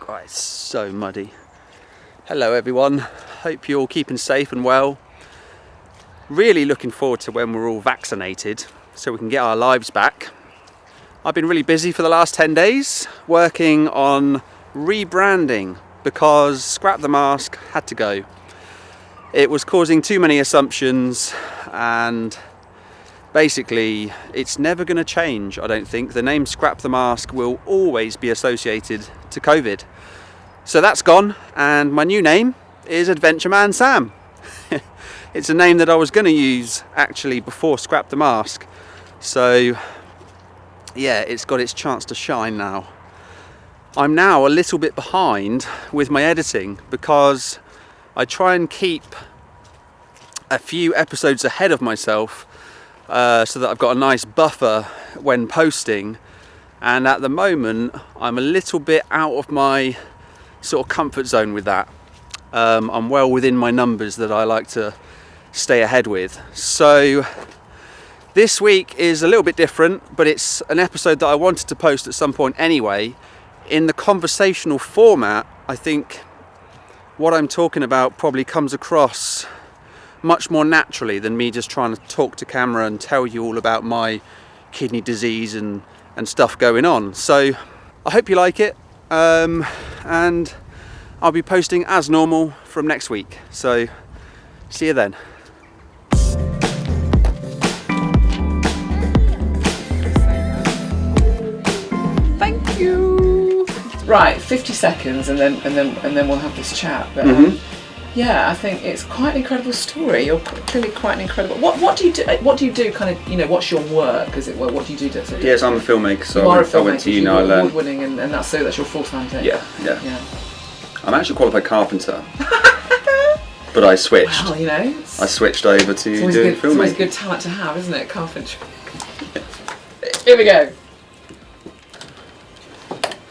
God, it's so muddy. Hello everyone, hope you're all keeping safe and well. Really looking forward to when we're all vaccinated so we can get our lives back. I've been really busy for the last 10 days working on rebranding because Scrap the Mask had to go. It was causing too many assumptions and basically it's never going to change, I don't think. The name Scrap the Mask will always be associated to COVID. So that's gone, and my new name is Adventure Man Sam. It's a name that I was going to use actually before Scrap the Mask. So yeah, it's got its chance to shine now. I'm now a little bit behind with my editing because I try and keep a few episodes ahead of myself so that I've got a nice buffer when posting, and at the moment I'm a little bit out of my sort of comfort zone with that. I'm well within my numbers that I like to stay ahead with. So this week is a little bit different, but it's an episode that I wanted to post at some point anyway. In the conversational format, I think what I'm talking about probably comes across much more naturally than me just trying to talk to camera and tell you all about my kidney disease and stuff going on. So I hope you like it, and I'll be posting as normal from next week. So see you then. Thank you. Right, 50 seconds, and then we'll have this chat. But yeah, I think it's quite an incredible story. You're clearly quite an incredible. What do you do? What do you do? Kind of, what's your work? As it were, what do you do? Yes, I'm a filmmaker. So you are a filmmaker. I went to uni. I learned award-winning, and that's your full-time thing. Yeah. I'm actually a qualified carpenter, but I switched. Well, I switched over to doing filmmaking. It's always a good talent to have, isn't it? Carpentry. Here we go.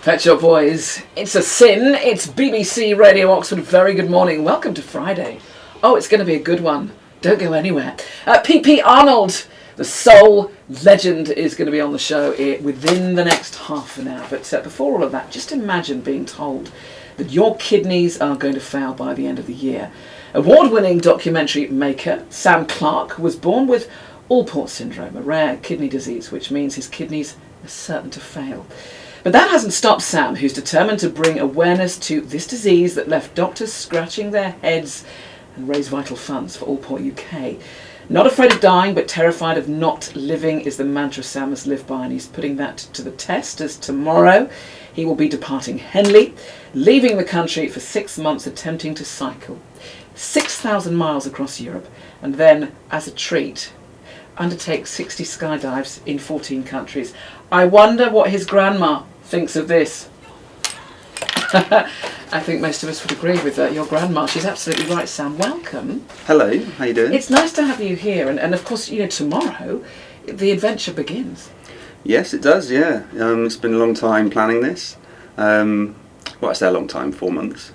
Pet Shop Boys, it's a sin. It's BBC Radio Oxford. Very good morning. Welcome to Friday. Oh, it's going to be a good one. Don't go anywhere. P.P. Arnold, the soul legend, is going to be on the show within the next half an hour. But before all of that, just imagine being told that your kidneys are going to fail by the end of the year. Award-winning documentary maker Sam Clarke was born with Alport Syndrome, a rare kidney disease, which means his kidneys are certain to fail. But that hasn't stopped Sam, who's determined to bring awareness to this disease that left doctors scratching their heads and raise vital funds for Alport UK. Not afraid of dying, but terrified of not living is the mantra Sam has lived by, and he's putting that to the test as tomorrow he will be departing Henley, leaving the country for 6 months attempting to cycle 6,000 miles across Europe, and then, as a treat, undertake 60 skydives in 14 countries. I wonder what his grandma thinks of this. I think most of us would agree with your grandma. She's absolutely right, Sam. Welcome. Hello, how you doing? It's nice to have you here, and of course, tomorrow the adventure begins. Yes, it does, yeah. It's been a long time planning this. Well, I say a long time, 4 months.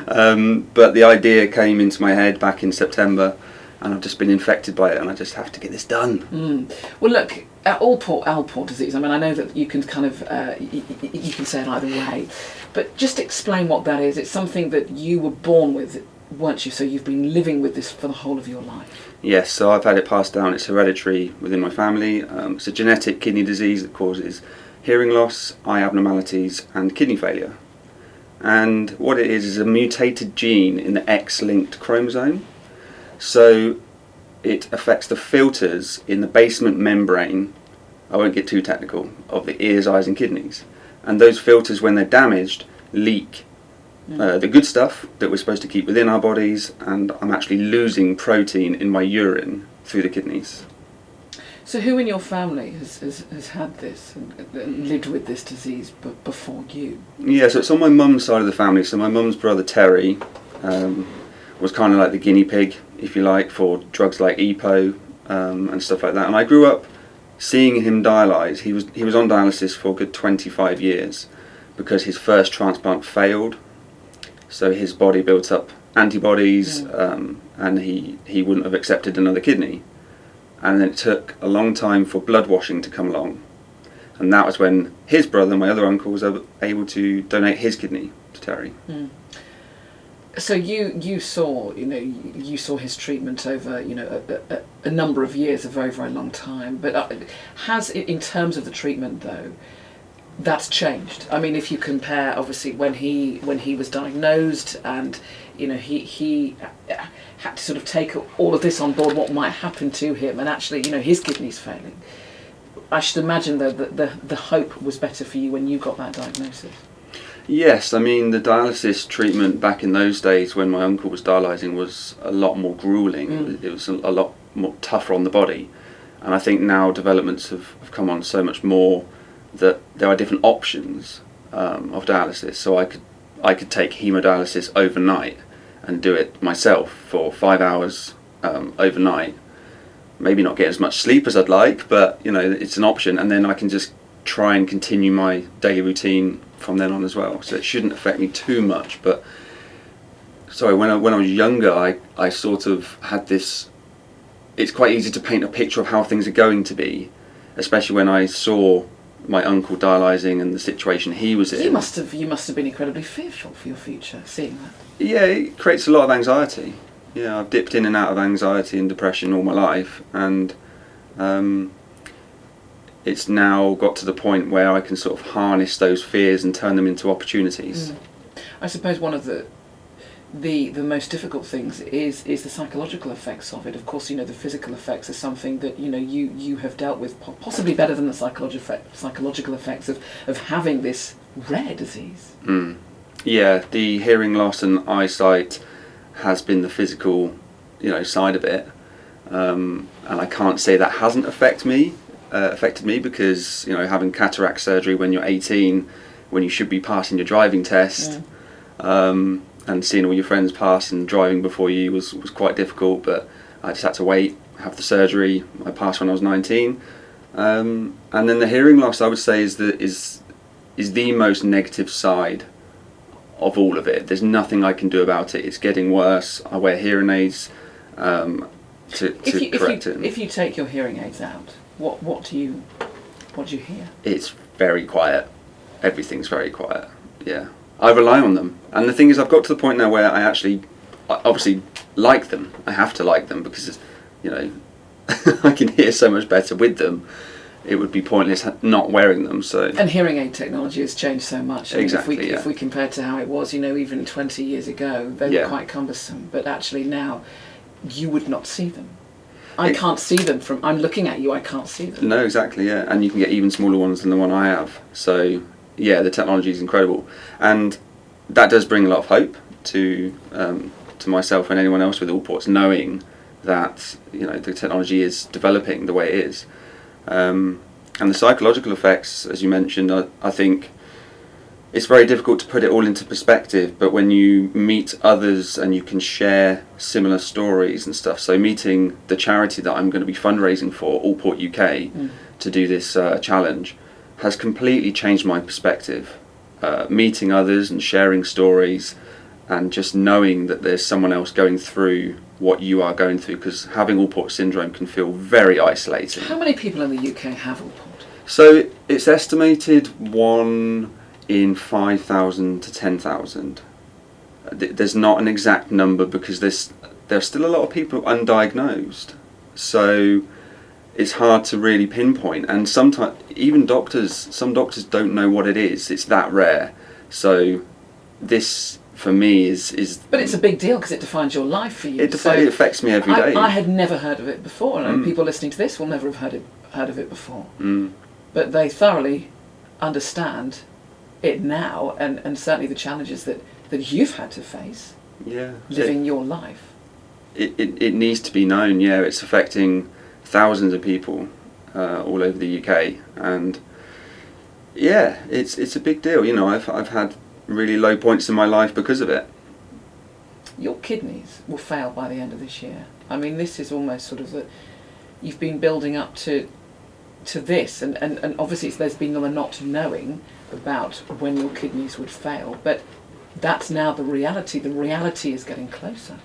But the idea came into my head back in September, and I've just been infected by it, and I just have to get this done. Well, look, Alport disease. I mean, I know that you can kind of you can say it either way, but just explain what that is. It's something that you were born with, weren't you? So you've been living with this for the whole of your life. Yes, so I've had it passed down. It's hereditary within my family. It's a genetic kidney disease that causes hearing loss, eye abnormalities, and kidney failure. And what it is a mutated gene in the X-linked chromosome. So it affects the filters in the basement membrane, I won't get too technical, of the ears, eyes and kidneys. And those filters, when they're damaged, leak the good stuff that we're supposed to keep within our bodies, and I'm actually losing protein in my urine through the kidneys. So who in your family has had this and lived with this disease before you? Yeah, so it's on my mum's side of the family. So my mum's brother Terry was kind of like the guinea pig, if you like, for drugs like EPO and stuff like that. And I grew up seeing him dialyse. He was on dialysis for a good 25 years because his first transplant failed. So his body built up antibodies, and he wouldn't have accepted another kidney. And then it took a long time for blood washing to come along. And that was when his brother, my other uncle, was able to donate his kidney to Terry. So you saw his treatment over a number of years, a very, very long time. But has it, in terms of the treatment though, that's changed? I mean, if you compare, obviously, when he was diagnosed, and he had to sort of take all of this on board, what might happen to him, and actually, his kidneys failing. I should imagine though that the hope was better for you when you got that diagnosis. Yes, I mean, the dialysis treatment back in those days when my uncle was dialysing was a lot more gruelling. It was a lot more tougher on the body. And I think now developments have come on so much more that there are different options of dialysis. So I could take hemodialysis overnight and do it myself for 5 hours overnight. Maybe not get as much sleep as I'd like, but it's an option. And then I can just try and continue my daily routine from then on as well. So it shouldn't affect me too much. But sorry, when I was younger, I sort of had this. It's quite easy to paint a picture of how things are going to be, especially when I saw my uncle dialysing and the situation he was in. You must have been incredibly fearful for your future, seeing that. Yeah, it creates a lot of anxiety. Yeah, I've dipped in and out of anxiety and depression all my life, and it's now got to the point where I can sort of harness those fears and turn them into opportunities. I suppose one of the most difficult things is the psychological effects of it. Of course, the physical effects are something that you have dealt with possibly better than the psychological effects of having this rare disease. Yeah, the hearing loss and eyesight has been the physical, side of it, and I can't say that hasn't affected me because having cataract surgery when you're 18, when you should be passing your driving test, and seeing all your friends pass and driving before you was quite difficult. But I just had to wait, have the surgery. I passed when I was 19, and then the hearing loss, I would say, is the most negative side of all of it. There's nothing I can do about it. It's getting worse. I wear hearing aids to correct it. If you take your hearing aids out, what do you hear? It's very quiet. Everything's very quiet. Yeah, I rely on them, and the thing is, I've got to the point now where I obviously like them. I have to like them because I can hear so much better with them. It would be pointless not wearing them. So, and hearing aid technology has changed so much. Exactly. If we compare to how it was, even 20 years ago, they were quite cumbersome. But actually now, you would not see them. I can't see them I'm looking at you, I can't see them. No, exactly, yeah. And you can get even smaller ones than the one I have. So, yeah, the technology is incredible. And that does bring a lot of hope to myself and anyone else with Alports, knowing that, the technology is developing the way it is. And the psychological effects, as you mentioned, I think it's very difficult to put it all into perspective, but when you meet others and you can share similar stories and stuff, so meeting the charity that I'm going to be fundraising for, Alport UK, to do this challenge, has completely changed my perspective. Meeting others and sharing stories and just knowing that there's someone else going through what you are going through, because having Alport Syndrome can feel very isolating. How many people in the UK have Alport? So it's estimated 1 in 5,000 to 10,000. There's not an exact number because there's still a lot of people undiagnosed. So it's hard to really pinpoint, and sometimes even some doctors don't know what it is. It's that rare. So this, for me, is. But it's a big deal because it defines your life for you. It affects me every day. I had never heard of it before, and people listening to this will never have heard of it before. But they thoroughly understand it now, and certainly the challenges that you've had to face. Yeah. Living your life. It needs to be known. Yeah, it's affecting thousands of people all over the UK, and yeah, it's a big deal. I've had really low points in my life because of it. Your kidneys will fail by the end of this year. I mean, this is almost sort of you've been building up to this, and obviously there's been a not knowing about when your kidneys would fail, but that's now the reality. The reality is getting closer.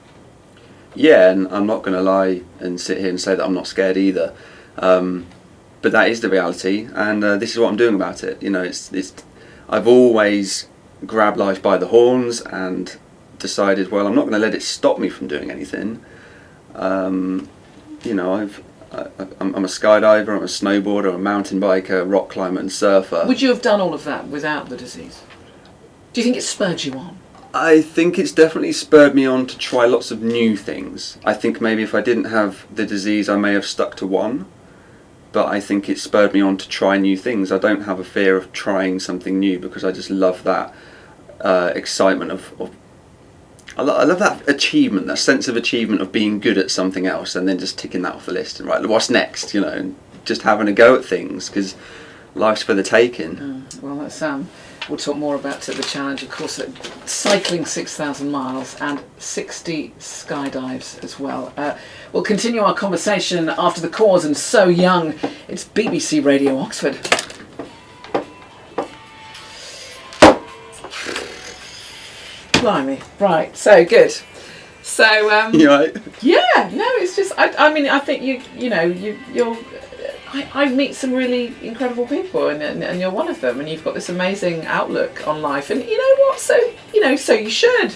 Yeah, and I'm not going to lie and sit here and say that I'm not scared either. but that is the reality, and this is what I'm doing about it. You know, I've always grabbed life by the horns and decided, well, I'm not going to let it stop me from doing anything. You know, I'm a skydiver, I'm a snowboarder, a mountain biker, rock climber and surfer. Would you have done all of that without the disease? Do you think it spurred you on? I think it's definitely spurred me on to try lots of new things. I think maybe if I didn't have the disease, I may have stuck to one. But I think it spurred me on to try new things. I don't have a fear of trying something new because I just love that excitement I love that achievement, that sense of achievement of being good at something else and then just ticking that off the list and right, what's next, you know, and just having a go at things because life's for the taking. Well, that's we'll talk more about the challenge, of course, cycling 6,000 miles and 60 skydives as well. We'll continue our conversation after the cause and So Young. It's BBC Radio Oxford. Blimey. Right, so good. So, You right? yeah, no, it's just, I mean, I think you're I meet some really incredible people, and you're one of them, and you've got this amazing outlook on life, and you know what? So you should.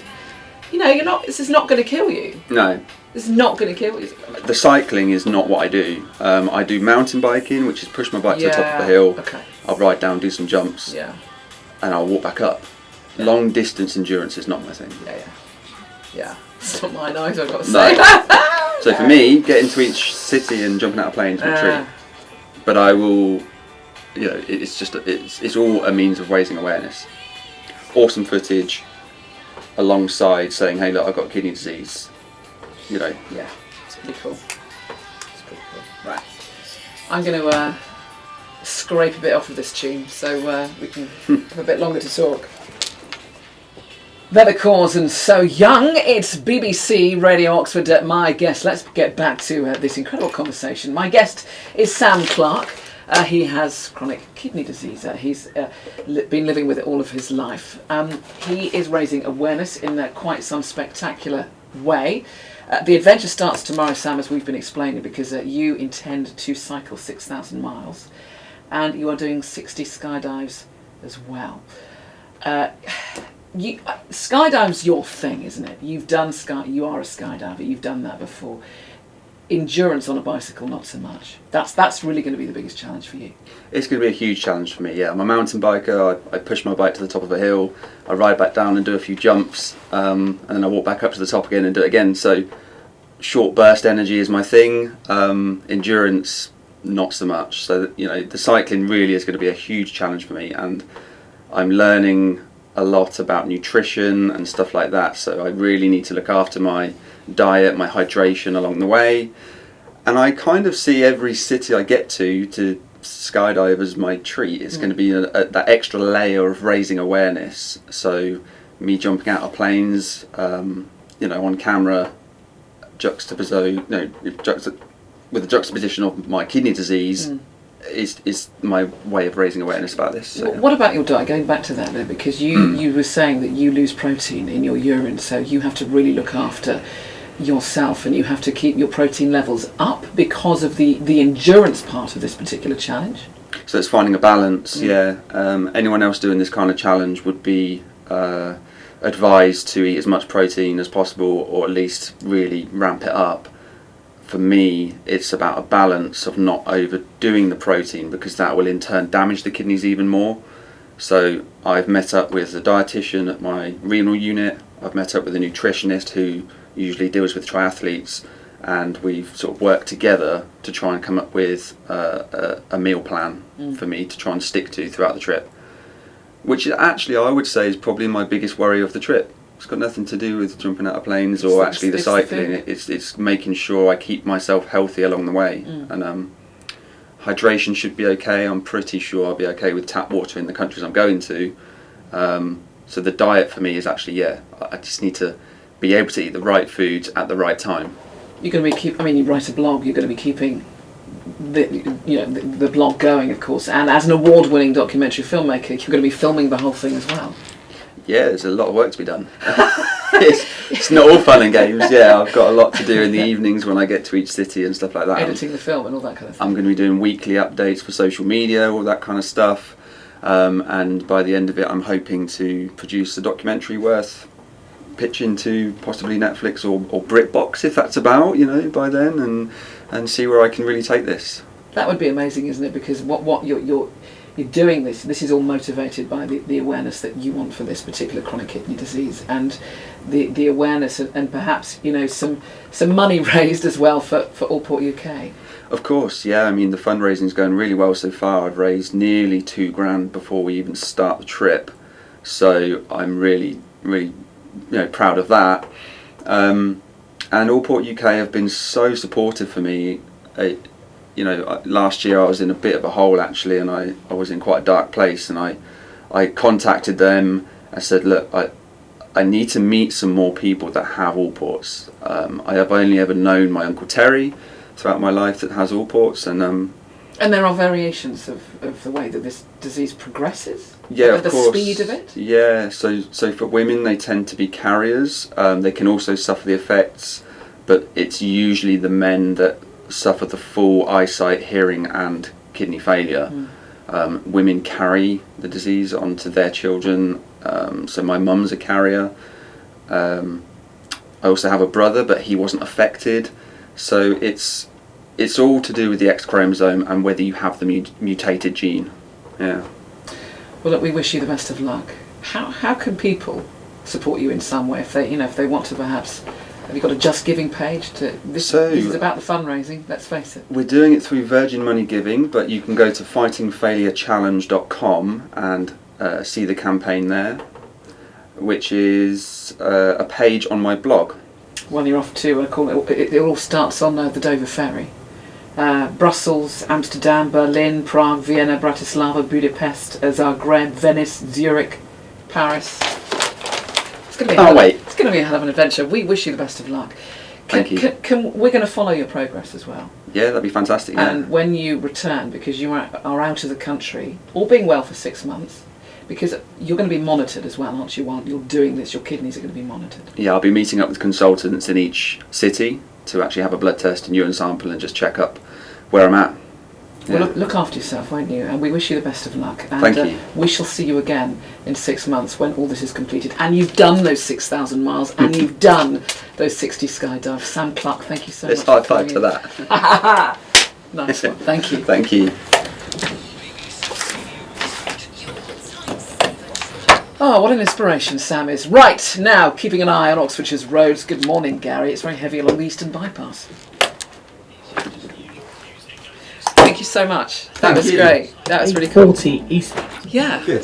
You know, this is not going to kill you. No. This is not going to kill you. The cycling is not what I do. I do mountain biking, which is push my bike to the top of the hill. Okay. I'll ride down, do some jumps, Yeah. and I'll walk back up. Yeah. Long distance endurance is not my thing. Yeah. It's not mine either, I've got to say. No. So for me, getting to each city and jumping out of planes is a treat. But I will, you know, it's all a means of raising awareness. Awesome footage alongside saying, hey, look, I've got kidney disease. You know. Yeah, it's pretty cool. It's pretty cool. Right. I'm going to scrape a bit off of this tune so we can have a bit longer to talk. They're the cause and So Young. It's BBC Radio Oxford. My guest, let's get back to this incredible conversation. My guest is Sam Clark. He has chronic kidney disease. He's been living with it all of his life. He is raising awareness in quite some spectacular way. The adventure starts tomorrow, Sam, as we've been explaining, because you intend to cycle 6,000 miles and you are doing 60 skydives as well. Skydive's your thing, isn't it? You've done you are a skydiver, you've done that before. Endurance on a bicycle, not so much. That's really going to be the biggest challenge for you. It's going to be a huge challenge for me, yeah. I'm a mountain biker, I push my bike to the top of a hill, I ride back down and do a few jumps, and then I walk back up to the top again and do it again. So short burst energy is my thing, endurance not so much. So, you know, the cycling really is going to be a huge challenge for me, and I'm learning a lot about nutrition and stuff like that, so I really need to look after my diet, my hydration along the way, and I kind of see every city I get to skydive as my treat. It's going to be that extra layer of raising awareness. So me jumping out of planes, you know, on camera, with the juxtaposition of my kidney disease. Is my way of raising awareness about this. So. What about your diet? Going back to that though, because you were saying that you lose protein in your urine, so you have to really look after yourself and you have to keep your protein levels up because of the endurance part of this particular challenge. So it's finding a balance, yeah. Anyone else doing this kind of challenge would be advised to eat as much protein as possible, or at least really ramp it up. For me, it's about a balance of not overdoing the protein, because that will in turn damage the kidneys even more. So I've met up with a dietitian at my renal unit, I've met up with a nutritionist who usually deals with triathletes, and we've sort of worked together to try and come up with a meal plan for me to try and stick to throughout the trip. Which actually I would say is probably my biggest worry of the trip. It's got nothing to do with jumping out of planes or actually the cycling. It's making sure I keep myself healthy along the way. And hydration should be okay. I'm pretty sure I'll be okay with tap water in the countries I'm going to. So the diet for me is actually, I just need to be able to eat the right foods at the right time. You're going to be you write a blog. You're going to be keeping the blog going, of course. And as an award-winning documentary filmmaker, you're going to be filming the whole thing as well. Yeah, there's a lot of work to be done. it's not all fun and games. Yeah, I've got a lot to do in the evenings when I get to each city and stuff like that. Editing the film and all that kind of thing. I'm going to be doing weekly updates for social media, all that kind of stuff. And by the end of it, I'm hoping to produce a documentary worth pitching to possibly Netflix or BritBox, if that's about, by then, and see where I can really take this. That would be amazing, isn't it? Because what you're doing this is all motivated by the awareness that you want for this particular chronic kidney disease, and the awareness and perhaps some money raised as well for Alport UK. Of course, yeah. I mean, the fundraising's going really well so far. I've raised nearly £2,000 before we even start the trip, so I'm really proud of that. And Alport UK have been so supportive for me. Last year I was in a bit of a hole actually, and I was in quite a dark place, and I contacted them. I said, look, I need to meet some more people that have Alports. I have only ever known my Uncle Terry throughout my life that has Alports, and there are variations of the way that this disease progresses. Yeah, of the course. Speed of it. Yeah, so for women they tend to be carriers. They can also suffer the effects, but it's usually the men that suffer the full eyesight, hearing and kidney failure. Women carry the disease onto their children, so my mum's a carrier. I also have a brother, but he wasn't affected, so it's all to do with the X chromosome and whether you have the mutated gene. Yeah. Well, look, we wish you the best of luck. How can people support you in some way if they want to perhaps? Have you got a Just Giving page? This is about the fundraising, let's face it. We're doing it through Virgin Money Giving, but you can go to fightingfailurechallenge.com and see the campaign there, which is a page on my blog. Well, you're off to, it all starts on the Dover Ferry. Brussels, Amsterdam, Berlin, Prague, Vienna, Bratislava, Budapest, Zagreb, Venice, Zurich, Paris. It's going to be a hell of an adventure. We wish you the best of luck. Thank you. We're going to follow your progress as well. Yeah, that'd be fantastic. Yeah. And when you return, because you are out of the country, all being well for 6 months, because you're going to be monitored as well, aren't you? While you're doing this, your kidneys are going to be monitored. Yeah, I'll be meeting up with consultants in each city to actually have a blood test and urine sample and just check up where I'm at. Yeah. Well, look after yourself, won't you? And we wish you the best of luck. And Thank you. We shall see you again in 6 months when all this is completed. And you've done those 6,000 miles and you've done those 60 skydives. Sam Clark, thank you so much. Let's high five to that. Nice one. Thank you. Thank you. Oh, what an inspiration Sam is. Right, now, keeping an eye on Oxfordshire's roads. Good morning, Gary. It's very heavy along the Eastern Bypass. Thank you so much. That was great. That was really cool. 40 East. Yeah. Good.